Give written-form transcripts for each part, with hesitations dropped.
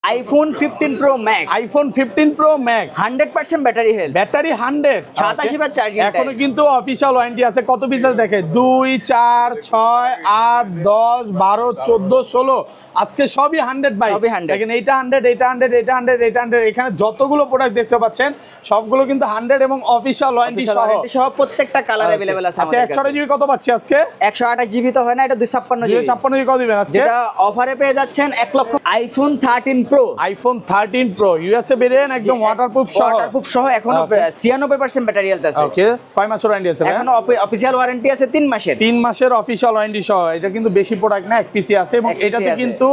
iPhone 15 Pro Max, iPhone 15 Pro Max 100% battery health, battery 100 87 বার charging time. এখনো কিন্তু official warranty আছে। কত piece দেখে 2 4 6 8 10 12 14 16 আজকে সবই 100 ভাই। সবই 100 দেখেন এইটা 100 এটা 100 এটা 100 এটা 100 এখানে যতগুলো প্রোডাক্ট দেখতে পাচ্ছেন সবগুলো কিন্তু 100 এবং অফিশিয়াল ওয়ারেন্টি সহ প্রত্যেকটা কালার अवेलेबल আছে। আচ্ছা 128 জিবি কত পাচ্ছি আজকে? 128 জিবি তো হয় না, এটা 256 জিবি। 256 জিবি কত দিবেন আজকে? যেটা অফারে পেয়ে যাচ্ছেন 1 লক্ষ। iPhone 13 Pro, iPhone 13 Pro USA variant একদম ওয়াটারপ্রুফ সহ এখনো 96% ব্যাটারি হেলথ আছে। ওকে কয় মাসের ওয়ারেন্টি আছে? এখনো অফিশিয়াল ওয়ারেন্টি আছে 3 মাসের। 3 মাসের অফিশিয়াল ওয়ারেন্টি সহ। এটা কিন্তু বেশি প্রোডাক্ট না, এক পিসি আছে এবং এটাতে কিন্তু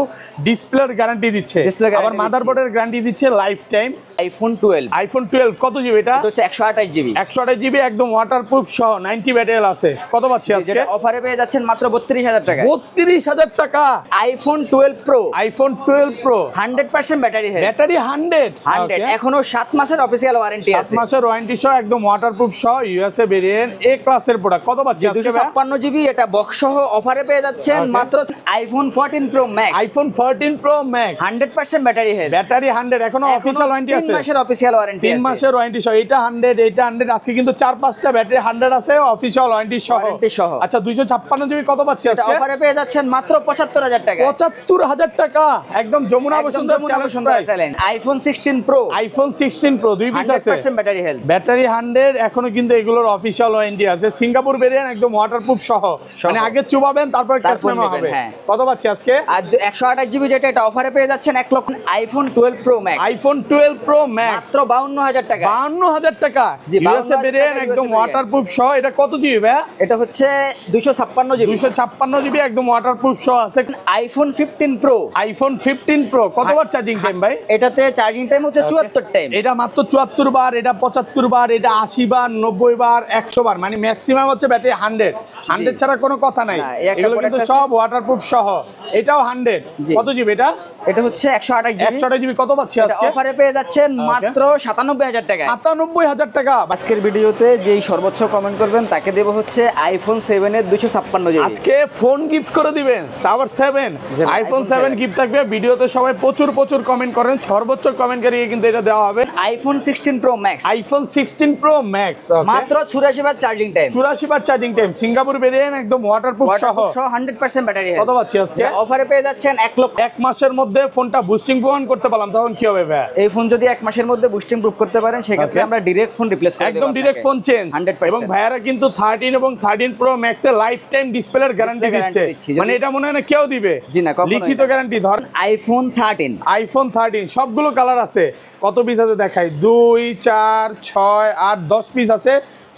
ডিসপ্লের গ্যারান্টি দিচ্ছে, আবার মাদারবোর্ডের গ্যারান্টি দিচ্ছে লাইফ টাইম। iPhone 12 কত জিবি এটা? এটা হচ্ছে 128 জিবি। 128 জিবি একদম ওয়াটারপ্রুফ সহ 90 ব্যাটারি আছে। কত পাচ্ছি আজকে? যেটা অফারে পেয়ে যাচ্ছেন মাত্র 32000 টাকা। 32000 টাকা। iPhone 12 Pro, iPhone 12 Pro 100% battery health, battery 100 এখনো 7 মাসের অফিশিয়াল ওয়ারেন্টি আছে। 7 মাসের ওয়ারেন্টি সহ একদম ওয়াটারপ্রুফ সহ ইউএসএ ভেরিয়েন্ট এ ক্লাসের প্রোডাক্ট। কত পাচ্ছি আজকে? 256 জিবি। এটা বক্স সহ অফারে পেয়ে যাচ্ছেন মাত্র iPhone 14 Pro Max, iPhone 14 Pro Max 100% battery health, battery 100 এখনো অফিশিয়াল ওয়ারেন্টি আছে। 3 মাসের অফিশিয়াল ওয়ারেন্টি 3 আছে। মাসের ওয়ারেন্টি সহ। এটা 100 এটা 100 আজকে কিন্তু 4-5টা ব্যাটারি 100 আছে অফিশিয়াল ওয়ারেন্টি সহ। আচ্ছা 256 জিবি কত পাচ্ছি এটা আজকে? অফারে পেয়ে যাচ্ছেন মাত্র 75000 টাকা। 75000 টাকা একদম Jamuna Bashundhara challenge price. iPhone 16 Pro, iPhone 16 Pro দুই পিস আছে, 100% ব্যাটারি হেলথ, ব্যাটারি 100 এখনো কিন্তু এগুলোর অফিশিয়াল ওয়ারেন্টি আছে। সিঙ্গাপুর ভেরিয়েন্ট একদম ওয়াটারপ্রুফ সহ, মানে আগে চুবাবেন তারপর ক্যাশ মেমো হবে। কত পাচ্ছি আজকে? আর 128 জিবি যেটা এটা অফারে পেয়ে যাচ্ছেন 1 লক্ষ। iPhone 12 Pro Max, iPhone 12 Pro Max মাত্র 52000 টাকা। 52000 টাকা ইউএসএ ভেরিয়েন্ট একদম ওয়াটারপ্রুফ সহ। এটা কত জিবি ভাই? এটা হচ্ছে 256 জিবি। 256 জিবি একদম ওয়াটারপ্রুফ সহ আছে। iPhone 15 Pro, iPhone 15 Pro কতবার চার্জিং টাইম ভাই? এটাতে চার্জিং টাইম হচ্ছে 74 টাইম। এটা মাত্র 74 বার, এটা 75 বার, এটা 80 বার, 90 বার, 100 বার, মানে ম্যাক্সিমাম হচ্ছে ব্যাটারি 100 ছাড়া কোনো কথা নাই। এগুলো কিন্তু সব ওয়াটারপ্রুফ সহ। এটাও 100 কত জিবি এটা? এটা হচ্ছে 128 জিবি। 128 জিবি কত পাচ্ছি আজকে? অফারে পেয়ে যাচ্ছেন মাত্র 97000 টাকা। 97000 টাকা। আজকের ভিডিওতে যেই সর্বোচ্চ কমেন্ট করবেন তাকে দেব হচ্ছে iPhone 7 এর 256 জিবি। আজকে ফোন গিফট করে দিবেন, আবার 7 iPhone 7 গিফট থাকবে। ভিডিওতে সবাই প্রচুর কমেন্ট করেন, সর্বোচ্চ কমেন্টকারীকে কিন্তু এটা দেওয়া হবে। iPhone 16 Pro Max, iPhone 16 Pro Max মাত্র 84 বার চার্জিং টাইম। 84 বার চার্জিং টাইম, সিঙ্গাপুর ভেরিয়েন্ট একদম ওয়াটারপ্রুফ সহ 100% ব্যাটারি হেলথ। কত পাচ্ছি আজকে? অফারে পেয়ে যাচ্ছেন 1 লক্ষ। 1 মাসের মধ্যে ফোনটা বুস্টিং প্রমাণ করতে পারলাম, তখন কি হবে ভাই? এই ফোন যদি 1 মাসের মধ্যে বুস্টিং প্রুফ করতে পারেন সেক্ষেত্রে আমরা ডাইরেক্ট ফোন রিপ্লেস করে দেব। একদম ডাইরেক্ট ফোন চেঞ্জ 100%। এবং ভাইয়ারা কিন্তু 13 এবং 13 Pro Max এর লাইফ টাইম ডিসপ্লের গ্যারান্টি দিচ্ছে। মানে এটা মনে হয় না কেউ দিবে, জি না, কখনোই লিখিত গ্যারান্টি। ধর iPhone 13, iPhone 13 সবগুলো কালার আছে। কত পিস আছে দেখাই? 2 4 6 8 10 পিস আছে,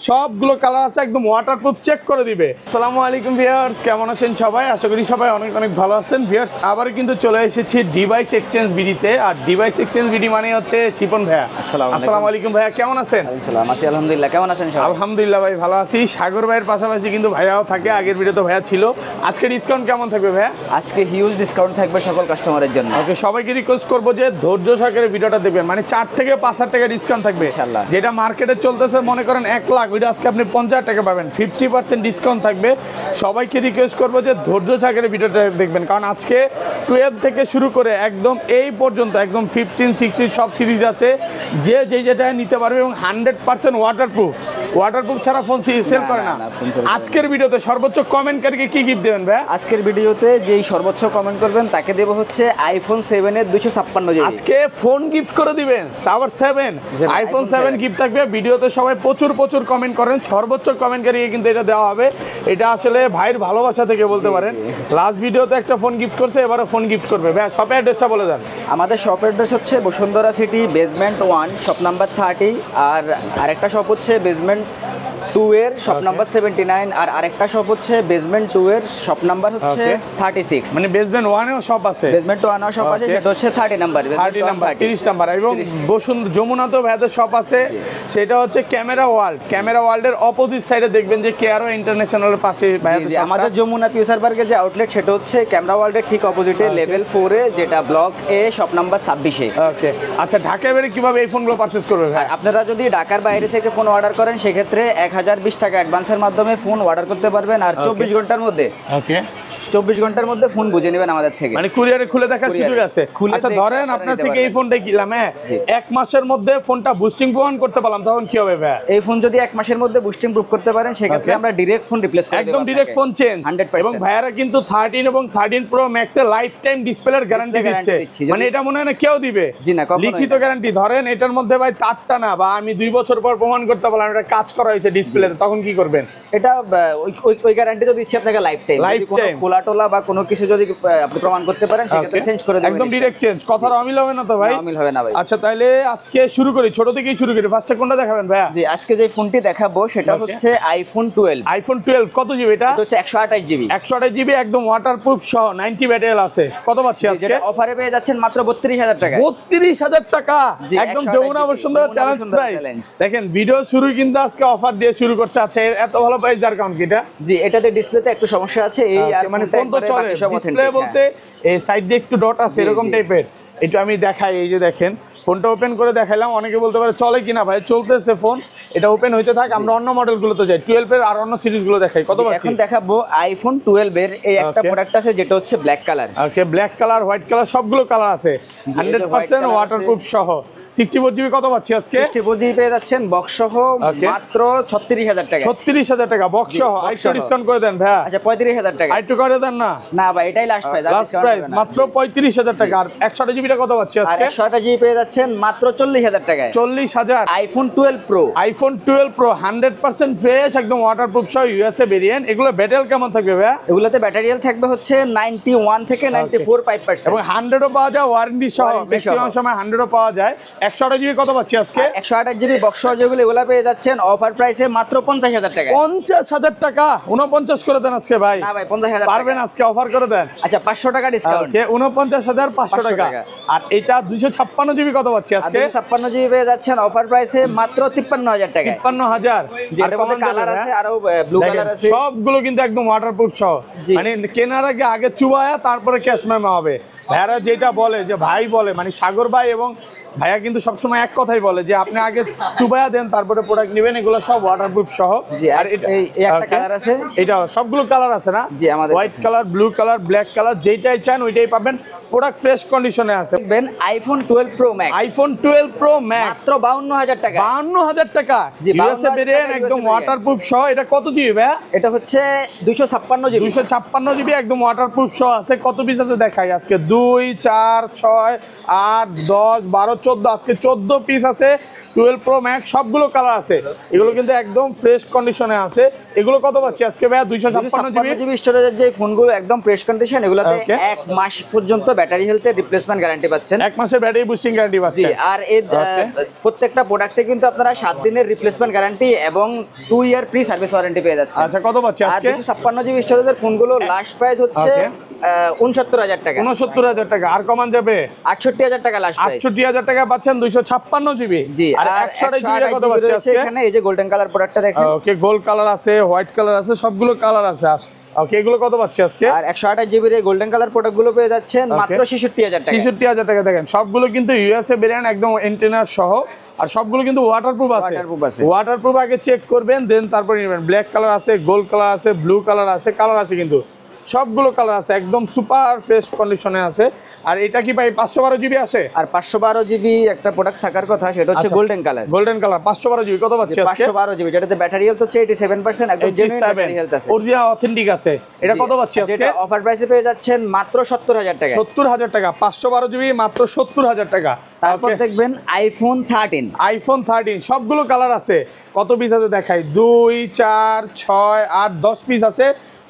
সবগুলো কালার আছে, একদম ওয়াটারপ্রুফ, চেক করে দিবে। আসসালামু আলাইকুম ভিউয়ার্স, কেমন আছেন সবাই? আশা করি সবাই অনেক ভালো আছেন। ভিউয়ার্স আবার কিন্তু চলে এসেছি ডিভাইস এক্সচেঞ্জ বিডিতে। আর ডিভাইস এক্সচেঞ্জ বিডি মানে হচ্ছে শিপন ভাইয়া। আসসালামু আলাইকুম ভাইয়া, কেমন আছেন? আসসালাম আছি আলহামদুলিল্লাহ, কেমন আছেন সবাই? আলহামদুলিল্লাহ ভাই ভালো আছি। সাগর ভাইয়ের পাশাপাশি কিন্তু ভাইয়াও থাকে, আগের ভিডিওতে ভাইয়া ছিল। আজকে ডিসকাউন্ট কেমন থাকবে ভাইয়া? আজকে হিউজ ডিসকাউন্ট থাকবে সকল কাস্টমারের জন্য। ওকে, সবাইকে রিকোয়েস্ট করবো যে ধৈর্য সহকারে ভিডিওটা দেখবেন, মানে 4 থেকে 5,000 টাকা ডিসকাউন্ট থাকবে। ইনশাআল্লাহ। যেটা মার্কেটে চলতেছে মনে করেন 1 লাখ, ওইটা আজকে আপনি 50,000 টাকা পাবেন, 50% ডিসকাউন্ট থাকবে। সবাইকে রিকোয়েস্ট করবো যে ধৈর্য সহকারে ভিডিওটা দেখবেন, কারণ আজকে 12 থেকে শুরু করে একদম এই পর্যন্ত একদম 15 16 সব সিরিজ আছে, যে যেটা নিতে পারবে এবং 100% ওয়াটারপ্রুফ ছাড়া ফোন সেল করে না। আজকের ভিডিওতে সর্বোচ্চ কমেন্টকারীকে কি গিফট দেবেন ভাই? আজকের ভিডিওতে যেই সর্বোচ্চ কমেন্ট করবেন তাকে দেব হচ্ছে iPhone 7 এর 256 জিবি। আজকে ফোন গিফট করে দিবেন, আবার 7 iPhone 7 গিফট থাকবে। ভিডিওতে সবাই প্রচুর কমেন্ট করেন, সর্বোচ্চ কমেন্টকারীকে কিন্তু এটা দেওয়া হবে। এটা আসলে ভাইয়ের ভালোবাসা থেকে বলতে পারেন। লাস্ট ভিডিওতে একটা ফোন গিফট করছে, এবারও ফোন গিফট করবে। ভাই শপের অ্যাড্রেসটা বলে দেন। আমাদের শপ অ্যাড্রেস হচ্ছে Bashundhara city basement 1 shop number 30, আর আরেকটা শপ হচ্ছে বেসমেন্ট 2 এর শপ নাম্বার 79, আর আরেকটা শপ হচ্ছে বেসমেন্ট 2 এর শপ নাম্বার হচ্ছে 36। মানে বেসমেন্ট 1 এও শপ আছে, বেসমেন্ট 1 এর শপ আছে, সেটা হচ্ছে 30 নাম্বার, 30 নাম্বার। এবং যমুনাতেও ভাইদের শপ আছে, সেটা হচ্ছে ক্যামেরা ওয়ার্ল্ডের অপোজিট সাইডে দেখবেন যে কেয়ারো ইন্টারন্যাশনালের পাশে ভাইদের। আমাদের যমুনা ফিউচার পার্কের যে আউটলেট সেটা হচ্ছে ক্যামেরা ওয়ার্ল্ডের ঠিক অপোজিটে লেভেল 4 এ, যেটা ব্লক এ শপ নাম্বার 26 এ। ওকে, আচ্ছা ঢাকায় বেরে কিভাবে এই ফোনগুলো পারচেজ করবে ভাই? আপনারা যদি ঢাকার বাইরে থেকে ফোন অর্ডার করেন সেক্ষেত্রে 1020 টাকা অ্যাডভান্সের মাধ্যমে ফোন অর্ডার করতে পারবেন, আর 24 ঘন্টার মধ্যে ওকে 24 ঘন্টার মধ্যে ফোন বুঝে নেবেন আমাদের থেকে। মানে কুরিয়ারে খুলে দেখার কুরিয়ারে সুযোগ আছে। খুলে আচ্ছা দেখে ধরেন আপনারা আপনার নিতে থেকে এই পারবেন। ফোনটা কিনলাম, হ্যাঁ, জি। 1 মাসের মধ্যে ফোনটা বুস্টিং প্রমাণ করতে পারলাম, তখন কি হবে ভাই? এই ফোন যদি 1 মাসের মধ্যে বুস্টিং প্রুফ করতে পারেন সেক্ষেত্রে Okay. আমরা ডাইরেক্ট ফোন রিপ্লেস করে দেব। একদম ডাইরেক্ট ফোন চেঞ্জ। 100%। এবং ভাইয়ারা কিন্তু 13 এবং 13 প্রো ম্যাক্সের লাইফ টাইম ডিসপ্লের গ্যারান্টি Display দিচ্ছে। guarantee দিচ্ছি। মানে এটা মনে হয় না কেউ দিবে? জি না, কখনোই লিখিত না। গ্যারান্টি। ধরেন এটার মধ্যে ভাই তারটা না, বা আমি 2 বছর পর প্রমাণ করতে পারলাম এটা কাজ করা হয়েছে ডিসপ্লেতে, তখন কি করবেন? এটা ওই গ্যারান্টি তো দিচ্ছি আপনাকে লাইফ টাইম। Lifetime। খোলা টোলা বা কোনো কিছু যদি আপনি প্রমাণ করতে পারেন সেক্ষেত্রে Okay. চেঞ্জ করে দেবেন। একদম ডাইরেক্ট চেঞ্জ। কথার অমিল হবে না তো ভাই? না, অমিল হবে না ভাই। আচ্ছা তাহলে আজকে শুরু করি, ছোট থেকেই শুরু করি। ফার্স্টে কোনটা দেখাবেন ভাইয়া? জি, আজকে যে ফোনটি দেখাবো সেটা Okay. হচ্ছে আইফোন 12। আইফোন 12 কত জিবি এটা? এটা হচ্ছে 128 জিবি। 128 জিবি একদম ওয়াটারপ্রুফ সহ 90 ব্যাটারি আছে। কত পাচ্ছি আজকে? যেটা অফারে পেয়ে যাচ্ছেন মাত্র 32,000 টাকায়। 32,000 টাকা জি, একদম 128 Jamuna Bashundhara Jamuna challenge Bashundhara price. challenge। দেখেন ভিডিও শুরু কিন্তু আজকে অফার দিয়ে শুরু করছে। আচ্ছা এত ভালো প্রাইস যার কারণ কি এটা? জি, এটাতে ডিসপ্লেতে একটু সমস্যা আছে এই আর মানে ফোনটা ফোন তো একবারে চলে, বাকি সব ডিসপ্লে authentic, বলতে এই সাইড দিয়ে একটু ডট আছে জি, এরকম জি। টাইপের। এটা আমি দেখাই, এই যে দেখেন ফোনটা ওপেন করে দেখাইলাম। অনেকে বলতে পারে চলে কিনা ভাই, চলতেছে ফোন, এটা ওপেন হইতে থাক। আমরা অন্য মডেলগুলো তো যাই, 12 এর আর অন্য সিরিজগুলো দেখাই। কত জি, পাচ্ছি? এখন দেখাবো আইফোন 12 এর এই একটা Okay. প্রোডাক্ট আছে যেটা হচ্ছে ব্ল্যাক কালার। ওকে, ব্ল্যাক কালার, হোয়াইট কালার সবগুলো কালার আছে। white 100% color ওয়াটারপ্রুফ সহ 64 জিবি। কত পাচ্ছি আজকে? 64 জিবি পেয়ে যাচ্ছেন বক্স সহ Okay. মাত্র 36,000 টাকা। 36,000 টাকা বক্স জি, সহ। box আরেকটু সহ। ডিসকাউন্ট করে দেন ভাইয়া। আচ্ছা 35,000 টাকা। আরেকটু করে দেন না? না ভাই, এটাই লাস্ট প্রাইস। লাস্ট প্রাইস মাত্র 35,000 টাকা। আর 128 জিবিটা কত পাচ্ছি আর আজকে? 128 জিবি পেয়ে যাচ্ছেন মাত্র 40,000 টাকায়। 40,000। IPhone 12 pro. IPhone 12 pro 100% fresh একদম ওয়াটারপ্রুফ সহ ইউএসএ ভেরিয়েন্ট। এগুলো ব্যাটারি কেমন থাকবে ভাইয়া? এগুলোতে ব্যাটারি হেলথ থাকবে হচ্ছে 91 থেকে 94.5%। এবং 100ও পাওয়া যায় ওয়ারেন্টি সহ, Warranty ম্যাক্সিমাম সহ। সময় 100ও পাওয়া যায়। 128 জিবি কত পাচ্ছি আজকে? 128 জিবি বক্স সহ যেগুলো এগুলো পেয়ে যাচ্ছেন অফার প্রাইসে মাত্র 50,000 টাকায়। 50,000 টাকা। 49 করে দেন আজকে ভাই। না ভাই, 50,000 পারবেন আজকে অফার করে দেন। আচ্ছা 500 টাকা ডিসকাউন্ট। ওকে, 49,500 টাকা। টাকা। আর এটা 256 জিবি কত পাচ্ছি আজকে? 56 জিবি পেয়ে যাচ্ছেন অফার প্রাইসে মাত্র 53,000 টাকায়। 53,000। যেটার মধ্যে কালার আছে, আরো ব্লু কালার আছে। সবগুলো কিন্তু একদম ওয়াটারপ্রুফ সহ। জি। মানে কেনার আগে চুবায়া তারপরে ক্যাশ মেমো হবে। ভাইয়ারা যেটা বলে যে ভাই বলে, মানে সাগর ভাই এবং ভাইয়া কিন্তু সবসময় এক কথাই বলে যে আপনি আগে চুবায়া দেন তারপরে প্রোডাক্ট নেবেন। এগুলো সব ওয়াটারপ্রুফ সহ। জি, আর এই একটা Okay. কালার আছে। এটা সবগুলো কালার আছে না? জি, আমাদের হোয়াইট কাছে। Colour, blue colour, black colour, যেটাই চান ওইটাই পাবেন। প্রোডাক্ট ফ্রেশ কন্ডিশনে আছে। দেখবেন iPhone 12 pro max iPhone 12 pro max মাত্র 52,000 টাকা। 52,000 টাকা। জি, ইউএসএ 52,000 ভেরিয়েন্ট টাকা একদম USA ওয়াটারপ্রুফ সহ। এটা কত জিবি ভাইয়া? এটা হচ্ছে 256 জিবি। 256 জিবি একদম ওয়াটারপ্রুফ সহ আছে। কত পিস আছে দেখাই আজকে? 2, 4, 6, 8, 10, 12, 14। আজকে 14 পিস আছে 12 প্রো ম্যাক্স। সবগুলো কালার আছে। এগুলো কিন্তু একদম ফ্রেশ কন্ডিশনে আছে। এগুলো কত পাচ্ছি আজকে ভাইয়া? 256 জিবি। 256 জিবি স্টোরেজের যে ফোনগুলো একদম ফ্রেশ কন্ডিশন, এগুলোতে Okay. 1 মাস পর্যন্ত ব্যাটারি হেলথের রিপ্লেসমেন্ট গ্যারান্টি পাচ্ছেন। 1 মাসের ব্যাটারি বুস্টিং গ্যারান্টি জি, পাচ্ছেন। আর এই Okay. প্রত্যেকটা প্রোডাক্টে কিন্তু আপনারা 7 দিনের রিপ্লেসমেন্ট গ্যারান্টি এবং 2 ইয়ার ফ্রি সার্ভিস ওয়ারেন্টি পেয়ে যাচ্ছেন। আচ্ছা কত পাচ্ছি আর আজকে? 256 জিবি স্টোরেজের ফোনগুলো লাস্ট প্রাইস হচ্ছে Okay. 69,000 টাকা। 69,000 টাকা। আর কমান যাবে? 68,000 টাকা লাস্ট প্রাইস। 68,000 টাকা পাচ্ছেন 256 জিবি। জি, আর আর 128 জিবি 128 কত জিবি পাচ্ছি রয়েছে আজকে? এখানে। এই যে গোল্ডেন কালার প্রোডাক্টটা দেখেন। ওকে, গোল্ড কালার আছে, হোয়াইট কালার আছে, সবগুলো কালার আছে। ওকে, এগুলো কত পাচ্ছি আজকে? আর 128 জিবির এই গোল্ডেন কালার প্রোডাক্টগুলো পেয়ে যাচ্ছেন Okay. মাত্র 66,000 টাকা। 66,000 টাকা। দেখেন সবগুলো কিন্তু ইউএসএ ভেরিয়েন্ট একদম এন্টেনার সহ। আর সবগুলো কিন্তু ওয়াটারপ্রুফ আছে। Waterproof আছে। ওয়াটারপ্রুফ আগে চেক করবেন, দেন তারপরে নেবেন। ব্ল্যাক কালার আছে, গোল্ড কালার আছে, ব্লু কালার আছে, কালার আছে কিন্তু সবগুলো কালার আছে। একদম সুপার ফ্রেশ কন্ডিশনে আছে। আর এটা কি ভাই 512 জিবি আছে? আর 512 জিবি একটা প্রোডাক্ট থাকার কথা, সেটা হচ্ছে আচ্ছা। Golden colour. Golden colour 512 GB কত পাচ্ছি আজকে? 512 জিবি, যেটাতে ব্যাটারি হেলথ হচ্ছে 87%, একদম জেনুইন ব্যাটারি হেলথ আছে। অরিজিনাল অথেন্টিক আছে। এটা কত পাচ্ছি আজকে? যেটা অফার প্রাইসে পেয়ে যাচ্ছেন মাত্র 70,000 টাকা। 70,000 টাকা। 512 জিবি মাত্র 70,000 টাকা। তারপর Okay. দেখবেন আইফোন 13। আইফোন 13 সবগুলো কালার আছে। কত পিস আছে দেখাই? 2, 4, 6, 8, 10 পিস আছে।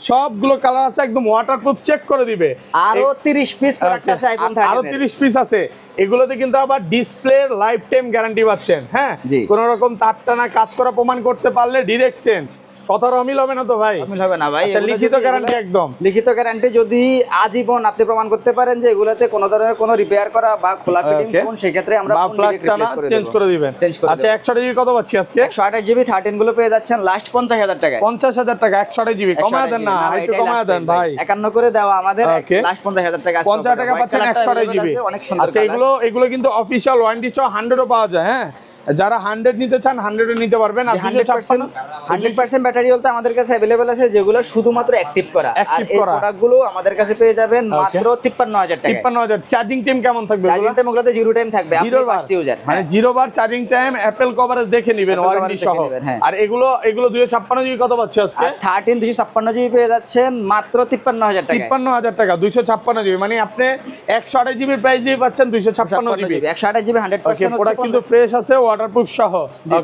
সবগুলো কালার আছে। একদম ওয়াটারপ্রুফ চেক করে দিবে। আরো 30 পিস প্রোডাক্ট আছে আইফোন 13 আরো 30 পিস আছে। এগুলোতে কিন্তু আবার ডিসপ্লের লাইফ টাইম গ্যারান্টি পাচ্ছেন। হ্যাঁ, জি। কোনো রকম তারটানা কাজ করা প্রমাণ করতে পারলে ডিরেক্ট চেঞ্জ। কথার অমিল হবে না তো ভাই? অমিল হবে না ভাই। আচ্ছা, এগুলো লিখিত যদি গ্যারান্টি এগুলো- একদম। লিখিত গ্যারান্টি যদি আজীবন আপনি প্রমাণ করতে পারেন যে এগুলোতে কোনো ধরনের কোনো রিপেয়ার করা বা খোলা ফিটিং Okay. ফোন, সেই ক্ষেত্রে আমরা বা ফোন ফ্ল্যাগ direct টানা replace করে চেঞ্জ দেব। করে দিবেন। চেঞ্জ করে আচ্ছা, 128 জিবি কত পাচ্ছি আজকে? 128 জিবি 13 গুলো পেয়ে যাচ্ছেন লাস্ট 50,000 টাকায়। 50,000 টাকা। 128 জিবি কমায় দেন না, একটু কমায় দেন ভাই। 51 করে দেওয়া আমাদের Okay. লাস্ট 50,000 টাকা। 50 টাকা পাচ্ছেন 128 জিবি। অনেক সুন্দর আচ্ছা, এগুলো কিন্তু অফিশিয়াল ওয়ারেন্টি সহ 100ও পাওয়া যায়। হ্যাঁ, যারা 100 নিতে চান 100 নিতে পারবেন। আর 100% ব্যাটারি বলতে আমাদের কাছে अवेलेबल আছে যেগুলো শুধুমাত্র অ্যাক্টিভ করা, আর এই প্রোডাক্টগুলো আমাদের কাছে পেয়ে যাবেন মাত্র 53000 টাকা। 53000। চার্জিং টাইম কেমন থাকবে? চার্জিং টাইম ওগুলোতে জিরো টাইম থাকবে, আপনি ফার্স্ট ইউজার, মানে 0 বার চার্জিং টাইম, অ্যাপল কভারেজ দেখে নেবেন ওয়ারেন্টি সহ। আর এগুলো 256 জিবি কত পাচ্ছে আজকে? 13 256 জিবি পেয়ে যাচ্ছেন মাত্র 53000 টাকা। 53000 টাকা 256 জিবি, মানে আপনি 128 জিবির প্রাইস দিয়ে পাচ্ছেন 256 জিবি। 128 জিবি 100% প্রোডাক্ট কিন্তু ফ্রেশ আছে, ওয়াটারপ্রুফ সহ।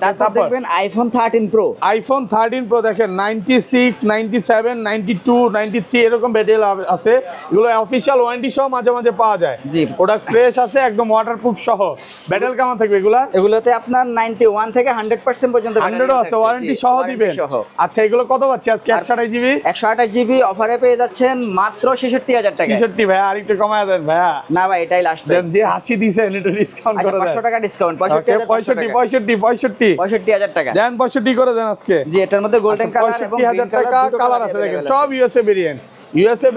তারপর দেখবেন আইফোন 13 প্রো। আইফোন 13 প্রো দেখেন 96, 97, 92, 93 এরকম ব্যাটারি আছে। এগুলো অফিশিয়াল ওয়ারেন্টি সহ মাঝে মাঝে পাওয়া যায়। জি, প্রোডাক্ট ফ্রেশ আছে, একদম ওয়াটারপ্রুফ সহ। ব্যাটারি কেমন থাকবে এগুলা? এগুলোতে আপনার 91 থেকে 100% পর্যন্ত 100 আছে, ওয়ারেন্টি সহ দিবেন। আচ্ছা, এগুলো কত পাচ্ছি আজকে? 128 জিবি। 128 জিবি অফারে পেয়ে যাচ্ছেন মাত্র 66000 টাকা। 66 ভাই, আর একটু কমায় দেন ভাইয়া। না ভাই, এটাই লাস্ট দেন, যে হাসি দিছেন একটু ডিসকাউন্ট করে দেন। 500 টাকা ডিসকাউন্ট, 65000 টাকা দেন, 65 করে দেন আজকে। জি, এটার মধ্যে গোল্ডেন কালার এবং 65000 টাকা কালার আছে দেখেন, সব ইউএসএ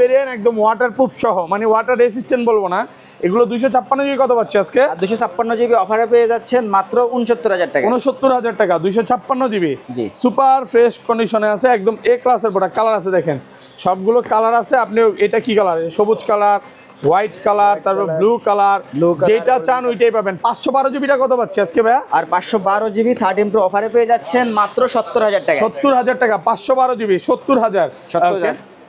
ভেরিয়েন্ট, একদম ওয়াটারপ্রুফ সহ, মানে ওয়াটার রেসিস্ট্যান্ট বলবো না। এগুলো 256 জিবি কত পাচ্ছি আজকে? 256 জিবি অফারে পেয়ে যাচ্ছেন মাত্র 69000 টাকা। 69000 টাকা 256 জিবি। জি, সুপার ফ্রেশ কন্ডিশনে আছে, একদম এ ক্লাসের প্রোডাক্ট। কালার আছে দেখেন, সবগুলো কালার আছে। আপনি এটা কি কালার? সবুজ কালার, হোয়াইট কালার, তারপর ব্লু কালার, যেটা চান ওইটাই পাবেন। 512 জিবিটা কত পাচ্ছি আজকে ভাইয়া? আর 512 জিবি 13 প্রো অফারে পেয়ে যাচ্ছেন মাত্র 70000 টাকা। 70000 টাকা 512 জিবি 70000।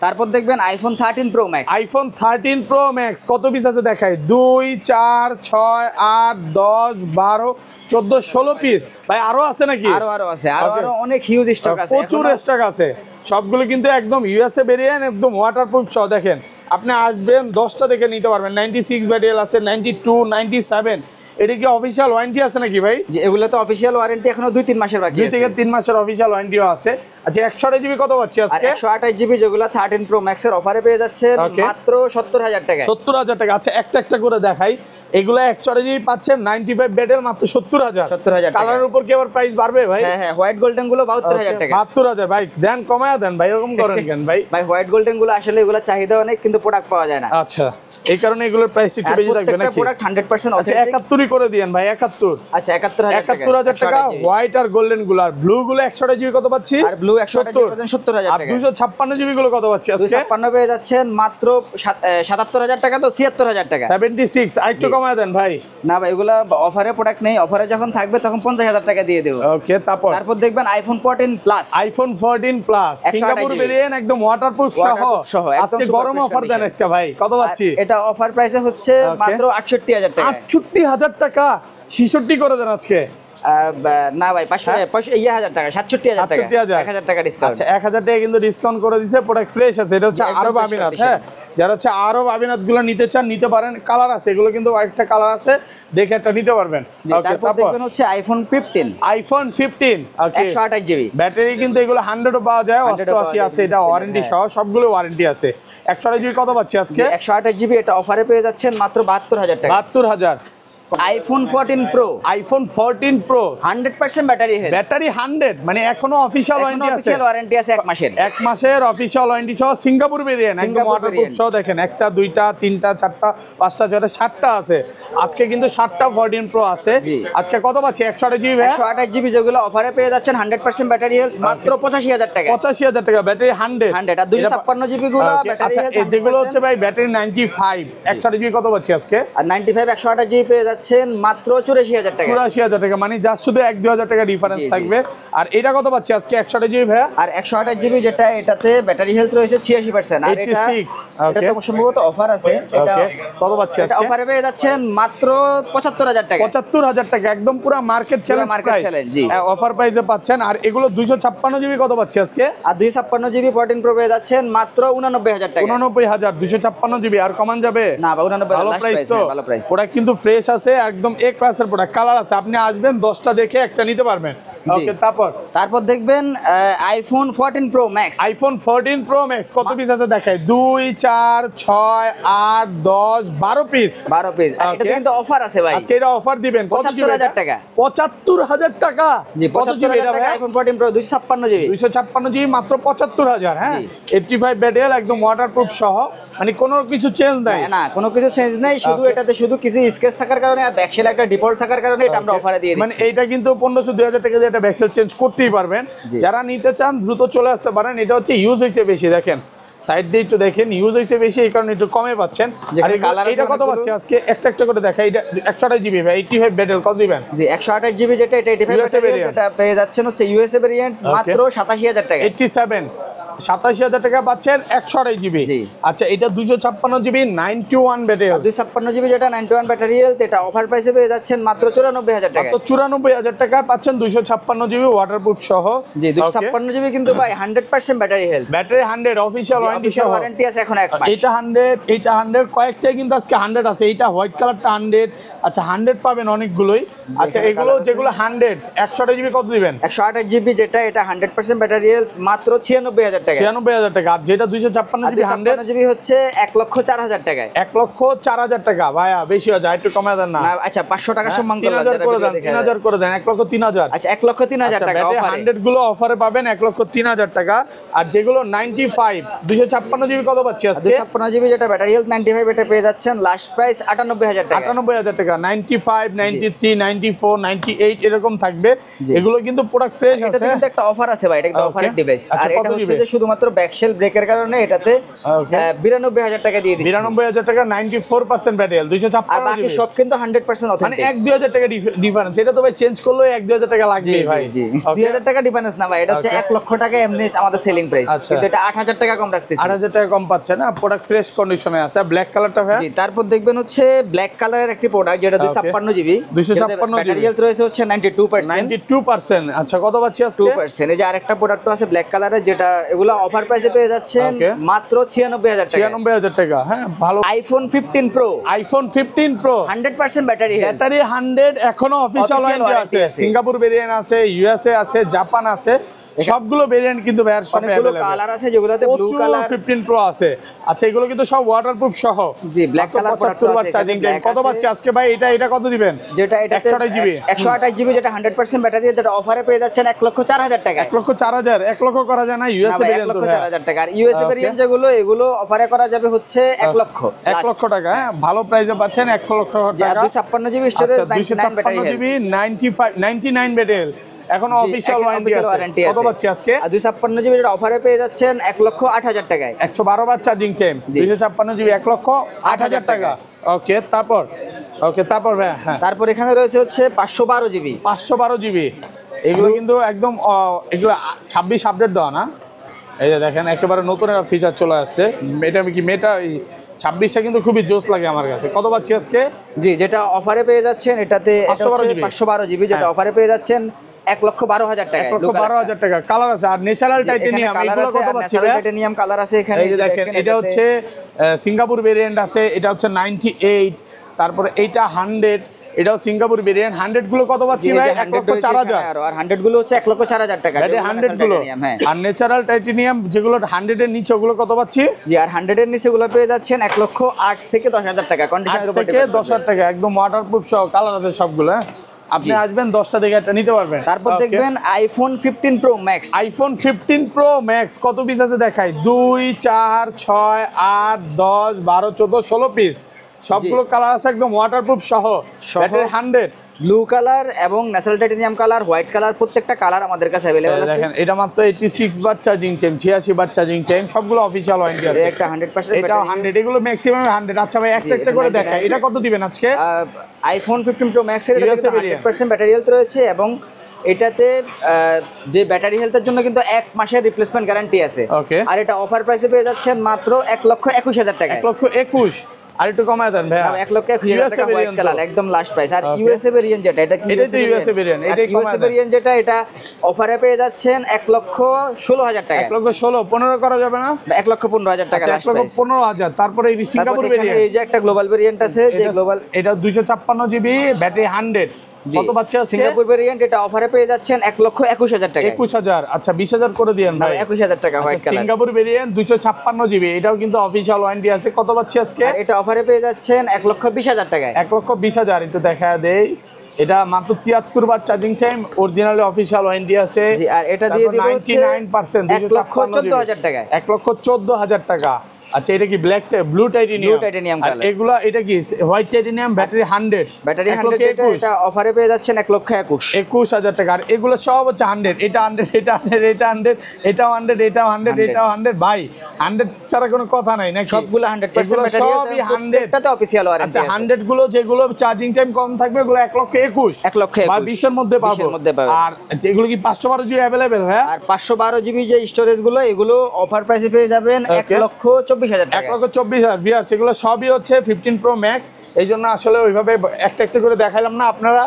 তারপর দেখবেন iPhone 13 pro max. IPhone 13 pro max কত পিস আছে দেখাই? 2, 4, 6, 8, 10, 12, 14, 16 পিস। ভাই আরো আছে নাকি? আরো আছে, আরো অনেক হিউজ স্টক আছে, প্রচুর স্টক আছে। সবগুলো কিন্তু একদম ইউএসএ ভেরিয়েন্ট, একদম ওয়াটারপ্রুফ সহ। দেখেন, আপনি আসবেন 10টা দেখে নিতে পারবেন। 96 ব্যাটারি আছে, 92, 97। এটা কি অফিশিয়াল ওয়ারেন্টি আছে নাকি ভাই? যে এগুলো তো অফিশিয়াল ওয়ারেন্টি এখনো 2-3 মাসের বাকি আছে। 2 থেকে 3 মাসের অফিশিয়াল ওয়ারেন্টিও আছে। আচ্ছা, 128 জিবি কত পাচ্ছি আজকে? 128 জিবি যেগুলো 13 প্রো ম্যাক্স এর অফারে পেয়ে যাচ্ছেন মাত্র 70000 টাকা। 70000 টাকা। আচ্ছা, একটা করে দেখাই। এগুলো 128 জিবি পাচ্ছেন 95 ব্যাটারি মাত্র 70000। 70000 টাকা। কালারের উপর কি আবার প্রাইস বাড়বে ভাই? হ্যাঁ, হোয়াইট গোল্ডেন গুলো 72000 টাকা। 72000 ভাই, দেন কমায়া দেন ভাই, এরকম করেন কেন ভাই? ভাই হোয়াইট গোল্ডেন গুলো আসলে এগুলো চাহিদা অনেক, কিন্তু প্রোডাক্ট পাওয়া যায় না। আচ্ছা, এই কারণে এগুলোর প্রাইস একটু বেশি থাকবে নাকি? প্রোডাক্ট 100% আচ্ছা, 71 করে দিয়েন ভাই, 71। আচ্ছা, 71000 টাকা। হোয়াইট আর গোল্ডেন গুলো, আর ব্লু গুলো 128 জিবি কত পাচ্ছি? আর ব্লু 127,000 আর টাকা। 256 জিবি গুলো কত পাচ্ছি আজকে? 256 পেয়ে যাচ্ছেন মাত্র 77000 টাকা, তো 76000 টাকা। 76। আরেকটু কমায় দেন ভাই। না ভাই, এগুলা অফারে প্রোডাক্ট নেই, অফারে যখন থাকবে তখন 50000 টাকা দিয়ে দেব। ওকে, তারপর দেখবেন iPhone 14 plus. IPhone 14 plus Singapore variant, একদম ওয়াটারপ্রুফ সহ। আজকে গরম অফার দেন একটা ভাই, কত পাচ্ছি? এটা অফার প্রাইসে হচ্ছে মাত্র 68000 টাকা। 68000 টাকা 66 করে দেন আজকে। না ভাই, 500,000 টাকা, 67000 টাকা, 1000 টাকা ডিসকাউন্ট। আচ্ছা, 1000 টাকা কিন্তু ডিসকাউন্ট করে দিয়েছে। প্রোডাক্ট ফ্রেশ আছে। এটা হচ্ছে আরব আমিনাত। হ্যাঁ, যারা হচ্ছে আরব আমিনাত গুলো নিতে চান নিতে পারেন। কালার আছে, এগুলো কিন্তু একটা কালার আছে, দেখে একটা নিতে পারবেন। ওকে, তারপর দেখবেন হচ্ছে আইফোন 15। আইফোন 15 128 জিবি ব্যাটারি, কিন্তু এগুলো 100 পাওয়া যায়, 88 আছে। এটা ওয়ারেন্টি সহ, সবগুলো ওয়ারেন্টি আছে। 128 জিবি কত পাচ্ছি আজকে? 128 জিবি এটা অফারে পেয়ে যাচ্ছেন মাত্র 72000 টাকা। 72000। IPhone 14 pro. IPhone 14 pro 100% battery health. Battery 100, মানে এখনো অফিশিয়াল ওয়ারেন্টি আছে। অফিশিয়াল ওয়ারেন্টি আছে 1 মাসের। 1 মাসের অফিশিয়াল ওয়ারেন্টি সহ, সিঙ্গাপুর ভেরিয়েন্ট, একদম ওয়াটারপ্রুফ সহ। দেখেন, 1টা 2টা 3টা 4টা 5টা 6টা 7টা আছে। আজকে কিন্তু 7টা 14 প্রো আছে। আজকে কত পাচ্ছি? 128 জিবি ভাই। 128 জিবি যেগুলো অফারে পেয়ে যাচ্ছেন 100% ব্যাটারি হেলথ মাত্র 85000 টাকা। 85000 টাকা ব্যাটারি 100। আর 256 জিবি গুলো ব্যাটারি হেলথ। আচ্ছা, যেগুলো হচ্ছে ভাই ব্যাটারি 95, 128 জিবি কত পাচ্ছি আজকে? আর 95 128 জিবি পেয়ে যাচ্ছেন মাত্র 84000 টাকা। 84000 টাকা, মানে যা শুধু 1-2000 টাকা ডিফারেন্স থাকবে। আর এটা কত পাচ্ছি আজকে? 128 জিবি ভাই। আর 128 জিবি যেটা, এটাতে ব্যাটারি হেলথ রয়েছে 86%। আর এটা 86। এটা তো সম্ভবত অফার আছে। এটা কত পাচ্ছি আজকে? অফারে পেয়ে যাচ্ছেন মাত্র 75000 টাকা। 75000 টাকা, একদম পুরো মার্কেট চ্যালেঞ্জ প্রাইস। জি, অফার প্রাইসে পাচ্ছেন। আর এগুলো 256 জিবি কত পাচ্ছি আজকে? আর 256 জিবি 14 প্রো পেয়ে যাচ্ছেন মাত্র 89000 টাকা। 89000 256 জিবি। আর কমান যাবে না, 89 ভালো প্রাইস তো। ভালো প্রাইস। প্রোডাক্ট কিন্তু ফ্রেশ আছে, একদম এ ক্লাসের প্রোডাক্ট। কালার আছে, আপনি আসবেন 10টা দেখে একটা নিতে পারবেন। ওকে, তারপর দেখবেন iPhone 14 pro max. IPhone 14 pro max কত পিস আছে দেখাই? 2, 4, 6, 8, 10, 12 পিস। 12 পিস। এটা কিন্তু অফার আছে ভাই। আজকে এটা অফার দিবেন কত জিবি? 75000 টাকা। 75000 টাকা। জি, কত জিবি এটা ভাই? IPhone 14 pro 256 GB. 256 জিবি মাত্র 75000। হ্যাঁ, 85 ব্যাটারি, একদম ওয়াটারপ্রুফ সহ, মানে কোনো কিছু চেঞ্জ নাই। না, কোনো কিছু চেঞ্জ নাই, শুধু এটাতে শুধু কিছু স্কেচ থাকার কারণে আর ব্যাকসেল একটা ডিফল্ট থাকার কারণে এটা আমরা অফারে দিয়ে দিচ্ছি। মানে এইটা কিন্তু 1500-2000 টাকা দিয়ে একটা ব্যাকসেল চেঞ্জ করতেই পারবেন। যারা নিতে চান দ্রুত চলে আসতে পারেন। এটা হচ্ছে ইউজ হয়েছে বেশি, দেখেন সাইড দিয়ে একটু দেখেন, ইউজ হয়েছে বেশি, এই কারণে একটু কমে পাচ্ছেন। আর এটা কত পাচ্ছে আজকে একটা একটা করে দেখা। এটা 128 জিবি ভাই, 85 ব্যাটারি কত দিবেন? জি 128 জিবি যেটা, এটা 85 ব্যাটারি, এটা পেয়ে যাচ্ছেন হচ্ছে ইউএসএ ভেরিয়েন্ট মাত্র 87000 টাকা। 87 টাকা পাচ্ছেন 128 জিবি। আচ্ছা এটা 256 জিবি 91 ব্যাটারি, 256 জিবি যেটা 91 ব্যাটারি হেলথ, এটা অফার প্রাইসে পেয়ে যাচ্ছেন মাত্র 94000 টাকা। তো 94000 টাকা পাচ্ছেন 256 জিবি ওয়াটারপ্রুফ সহ। জি 256 জিবি কিন্তু ভাই 100% battery health, battery 100 official warranty আছে এখন 1 মাস। এটা 100 কয়েকটাই কিন্তু আজকে 100 আছে। এইটা হোয়াইট কালারটা 100। আচ্ছা 100 পাবেন অনেকগুলোই। আচ্ছা এগুলো যেগুলো 100 128 জিবি কত দিবেন? 128 জিবি যেটা, এটা 100% ব্যাটারি হেলথ মাত্র 96000 টাকা। 96000 টাকা। আর যেটা 256 জিবি 100 জিবি হচ্ছে 1,04,000 টাকায়। 1,04,000 টাকা ভাইয়া, বেশি হয়ে যায়, একটু কমায় দেন না। আচ্ছা 500 টাকা সম্মান করলাম, 3000 করে দেন, 3000 করে দেন, 1,03,000। আচ্ছা 1,03,000 টাকা অফারে। 100 গুলো অফারে পাবেন 1,03,000 টাকা। আর যেগুলো 95 256 জিবি কত পাচ্ছি আজকে? 256 জিবি যেটা ব্যাটারি হেলথ 95, এটা পেয়ে যাচ্ছেন লাস্ট প্রাইস 98000 টাকা। 98000 টাকা। 95 93 94 98 এরকম থাকবে। এগুলো কিন্তু প্রোডাক্ট ফ্রেশ আছে। এটাতে কিন্তু একটা অফার আছে ভাই, এটা কিন্তু অফারের ডিভাইস। আর এটা হচ্ছে যে শুধুমাত্র ব্যাকশেল ব্রেকের কারণে এটাতে 92000 টাকা দিয়ে দিচ্ছি। 92000 টাকা 94% ব্যাটারি 256 আর বাকি সব কিন্তু 100% অথেন্টিক। মানে 1-2000 টাকা ডিফারেন্স। এটা তো ভাই চেঞ্জ করলে 1-2000 টাকা লাগবে ভাই। জি 2000 টাকা ডিফারেন্স না ভাই, এটা হচ্ছে 1 লক্ষ টাকা এমনি আমাদের সেলিং প্রাইস, কিন্তু এটা 8000 টাকা কম রাখতেছি। 8000 টাকা কম পাচ্ছে না, প্রোডাক্ট ফ্রেশ কন্ডিশনে আছে। ব্ল্যাক কালারটা ভাই। জি তারপর দেখবেন হচ্ছে ব্ল্যাক কালারের একটি প্রোডাক্ট যেটা 256 জিবি, 256 ব্যাটারি হেলথ রয়েছে হচ্ছে 92%। আচ্ছা কত পাচ্ছি আজকে? 2%। এই যে আরেকটা প্রোডাক্ট আছে ব্ল্যাক কালারের, যেটা এগুলা অফার প্রাইসে পেয়ে যাচ্ছেন মাত্র 96000 টাকা। 96000 টাকা। হ্যাঁ ভালো। IPhone 15 pro, iPhone 15 pro 100% battery health, battery 100 এখনো অফিশিয়াল ওয়ারেন্টি আছে। সিঙ্গাপুর ভেরিয়েন্ট আছে, ইউএসএ আছে, জাপান আছে, সবগুলো ভেরিয়েন্ট কিন্তু ভাইয়ার শপে अवेलेबल। কালার আছে যেগুলোতে ব্লু কালার 15 প্রো আছে। আচ্ছা এগুলো কিন্তু সব ওয়াটারপ্রুফ সহ। জি black colour 75 watt charging time কত পাচ্ছি আজকে ভাই? এটা কত দিবেন? যেটা এটা 128 জিবি 128 জিবি যেটা 100% ব্যাটারি, যেটা অফারে পেয়ে যাচ্ছেন 1,04,000 টাকা। 1,04,000 1 লক্ষ করা যায় না ইউএসএ ভেরিয়েন্ট? 1,04,000 টাকা। আর ইউএসএ ভেরিয়েন্ট যেগুলো, এগুলো অফারে করা যাবে হচ্ছে 1 লক্ষ 1 লক্ষ টাকা। হ্যাঁ ভালো প্রাইসে পাচ্ছেন 1 লক্ষ টাকা। 256 GB storage, 99 battery, 256 GB 99 battery এখনো অফিশিয়াল ওয়ারেন্টি আছে। কত পাচ্ছি আজকে? 256 জিবি যেটা অফারে পেয়ে যাচ্ছেন 1,08,000 টাকায়। 112 বার চার্জিং টাইম, 256 জিবি 1,08,000 টাকা। ওকে তারপর ভাই। হ্যাঁ তারপর এখানে রয়েছে হচ্ছে 512 জিবি। 512 জিবি এগুলো কিন্তু একদম এগুলো 26 আপডেট দেওয়া না। এই যে দেখেন একেবারে নতুন একটা ফিচার চলে আসছে। এটা কি মেটা 26টা কিন্তু খুবই জোস লাগে আমার কাছে। কত পাচ্ছি আজকে? জি যেটা অফারে পেয়ে যাচ্ছেন এটাতে 512 জিবি যেটা অফারে পেয়ে যাচ্ছেন 1,12,000 টাকা। 1,12,000 টাকা। কালার আছে আর ন্যাচারাল টাইটেনিয়াম, এগুলো কত পাচ্ছি? টাইটেনিয়াম কালার আছে এখানে। এই যে দেখেন এটা হচ্ছে সিঙ্গাপুর ভেরিয়েন্ট আছে, এটা হচ্ছে 98, তারপরে এইটা 100, এটাও সিঙ্গাপুর ভেরিয়েন্ট। 100 গুলো কত পাচ্ছি ভাই? 1,04,000। আর 100 গুলো হচ্ছে 1,04,000 টাকা। এই 100 গুলো আর ন্যাচারাল টাইটেনিয়াম যেগুলো 100 এর নিচে ওগুলো কত পাচ্ছি? জি আর 100 এর নিচে গুলো পেয়ে যাচ্ছেন 1,08,000 থেকে 10,000 টাকা। কন্ডিশনের উপর থেকে 10,000 টাকা। একদম ওয়াটারপ্রুফ সহ কালার আছে সবগুলো। আপনি আসবেন 10টা থেকে একটা নিতে পারবেন। তারপর দেখবেন iPhone 15 pro max. IPhone 15 pro max কত পিস আছে দেখাই? 2 4 6 8 10 12 14 16 পিস। সবগুলো কালার আছে একদম ওয়াটারপ্রুফ সহ। ব্যাটারি 100, ব্লু কালার এবং natural titanium colour, white colour, প্রত্যেকটা কালার আমাদের কাছে अवेलेबल আছে। দেখেন এটা মাত্র 86 বার চার্জিং টাইম, 86 বার চার্জিং টাইম, সবগুলো অফিশিয়াল ওয়ারেন্টি আছে। একটা 100% এটাও 100, এগুলো ম্যাক্সিমাম 100। আচ্ছা ভাই একটা একটা করে দেখাই। এটা কত দিবেন আজকে? আইফোন 15 প্রো ম্যাক্স এর 100% ব্যাটারি হেলথ রয়েছে এবং এটাতে যে ব্যাটারি হেলথের জন্য কিন্তু 1 মাসের রিপ্লেসমেন্ট গ্যারান্টি আছে। আর এটা অফার প্রাইসে পেয়ে যাচ্ছেন মাত্র 1,21,000 টাকা। 1,21,000 আর একটু কমায় দেন ভাই। 1,21,000 টাকা হোয়াইট কালার একদম লাস্ট প্রাইস। আর ইউএসএ ভেরিয়েন্ট যেটা, এটা কি ইউএসএ ভেরিয়েন্ট? এটাই ইউএসএ ভেরিয়েন্ট যেটা, এটা অফারে পেয়ে যাচ্ছেন 1,16,000 টাকা। 1,16,000 15 করা যাবে না? 1,15,000 টাকা লাস্ট প্রাইস। 1,15,000। তারপরে এই সিঙ্গাপুর ভেরিয়েন্ট, এই যে একটা গ্লোবাল ভেরিয়েন্ট আছে, যে গ্লোবাল, এটা 256 জিবি ব্যাটারি 100। কত পাচ্ছি আজকে? সিঙ্গাপুর ভেরিয়েন্ট এটা অফারে পেয়ে যাচ্ছেন 1,21,000 টাকা। 21,000। আচ্ছা 20,000 করে দিয়েন ভাই। 21,000 টাকা white colour. Singapore variant 256 GB, এটাও কিন্তু অফিশিয়াল ওয়ারেন্টি আছে। কত পাচ্ছি আজকে? এটা অফারে পেয়ে যাচ্ছেন 1,20,000 টাকায়। 1,20,000 একটু দেখা দেই। এটা মাত্র 73 বার charging time, originally official warranty আছে। জি আর এটা দিয়ে দিব 99% 1,14,000 টাকায়। 1,14,000 টাকা। আচ্ছা এটা কি black blue titanium? Blue titanium আর color। এগুলা এটা কি হোয়াইট টাইটেনিয়াম ব্যাটারি 100? ব্যাটারি 100 যেটা, এটা অফারে পেয়ে যাচ্ছেন 1,21,000 21,000 টাকা। আর এগুলো সব হচ্ছে 100, এটা 100, এটা 100, এটা 100, এটাও 100, এটাও 100, এটাও 100। ভাই 100 ছাড়া কোনো কথা নাই নাকি? সবগুলো 100% এগুলো ব্যাটারি, সবই 100। প্রত্যেকটাতে অফিশিয়াল ওয়ারেন্টি আচ্ছা আছে। 100 গুলো যেগুলো চার্জিং টাইম কম থাকবে ওগুলো 1,21,000 1,21,000 বা 20 এর মধ্যে 20 পাবো। এর মধ্যে পাবেন। আর যেগুলো কি 512 জিবি अवेलेबल হ্যাঁ? আর 512 জিবি যে স্টোরেজ গুলো, এগুলো অফার প্রাইসে পেয়ে যাবেন Okay. 1,24,000 টাকা। 1,24,000 ভিউয়ার্স, এগুলো সবই হচ্ছে 15 প্রো ম্যাক্স। এই জন্য আসলে ওইভাবে একটা একটা করে দেখাইলাম না। আপনারা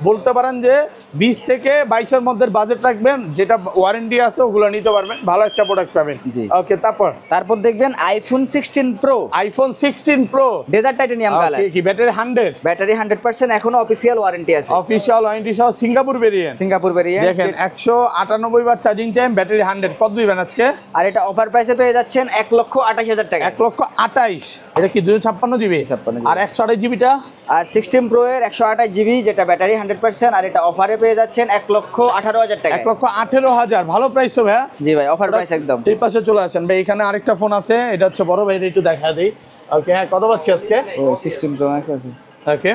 বলতে পারেন যে 20 থেকে 22 এর মধ্যে বাজেট রাখবেন, যেটা ওয়ারেন্টি আছে ওগুলো নিতে পারবেন, ভালো একটা প্রোডাক্ট পাবেন। জি। ওকে, তারপর দেখবেন iPhone 16 pro iPhone 16 pro dessert titanium colour, কি ব্যাটারি 100, ব্যাটারি 100% এখনো অফিশিয়াল ওয়ারেন্টি আছে। অফিশিয়াল ওয়ারেন্টি সহ সিঙ্গাপুর ভেরিয়েন্ট। সিঙ্গাপুর ভেরিয়েন্ট দেখেন 198 বার চার্জিং টাইম, ব্যাটারি 100। কত দিবেন আজকে? আর এটা অফার প্রাইসে পেয়ে যাচ্ছেন 1,28,000 টাকা। 1,28,000। এটা কি 256 জিবি? 256 আর 128 জিবিটা আর 16 প্রো এর 128 জিবি যেটা ব্যাটারি 100%, আর এটা অফারে পেয়ে যাচ্ছেন 1,18,000 টাকা। 1,18,000। ভালো প্রাইস তো ভাই। জি ভাই, অফার প্রাইস একদম। এই পাশে চলে আসেন ভাই, এখানে আরেকটা ফোন আছে, এটা হচ্ছে বড় ভাই, এটা একটু দেখা দেই। ওকে হ্যাঁ, কত পাচ্ছি আজকে? ও 16 প্রো ম্যাক্স আছে। ওকে,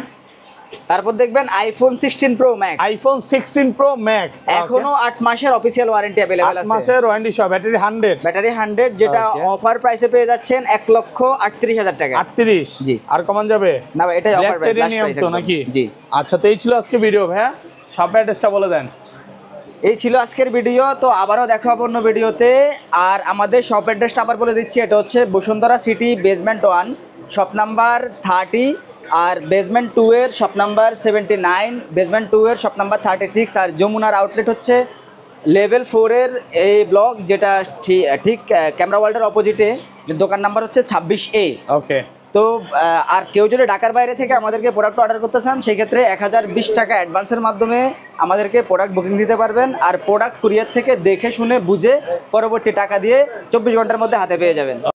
তারপর দেখবেন iPhone 16 pro max, iPhone 16 pro max এখনো 8 মাসের অফিশিয়াল ওয়ারেন্টি अवेलेबल 8 আছে। মাসের ওয়ারেন্টি সহ, ব্যাটারি 100, ব্যাটারি 100 যেটা Okay. অফার প্রাইসে পেয়ে যাচ্ছেন 1,38,000 টাকা। 38। জি। আর কমান যাবে? না ভাই, এটাই offer black price, last titanium price তো নাকি? জি। আচ্ছা, তো এই ছিল আজকে ভিডিও ভাই। সব অ্যাড্রেসটা বলে দেন। এই ছিল আজকের ভিডিও, তো আবারও দেখা হবে অন্য ভিডিওতে। আর আমাদের শপ অ্যাড্রেসটা আবার বলে দিচ্ছি, এটা হচ্ছে Bashundhara city basement 1 shop number 30, আর বেসমেন্ট 2 এর শপ নাম্বার 79, বেসমেন্ট 2 এর শপ নাম্বার 36, আর যমুনার আউটলেট হচ্ছে লেভেল 4 এর এই ব্লক, যেটা ঠিক ক্যামেরা ওয়ার্ল্ডের অপোজিটে, দোকান নাম্বার হচ্ছে 26A। ওকে, তো আর কেউ যদি ঢাকার বাইরে থেকে আমাদেরকে প্রোডাক্ট অর্ডার করতে চান, সেই ক্ষেত্রে 1020 টাকা অ্যাডভান্সের মাধ্যমে আমাদেরকে প্রোডাক্ট বুকিং দিতে পারবেন। আর প্রোডাক্ট কুরিয়ার থেকে দেখে শুনে বুঝে পরবর্তী টাকা দিয়ে 24 ঘন্টার মধ্যে হাতে পেয়ে যাবেন।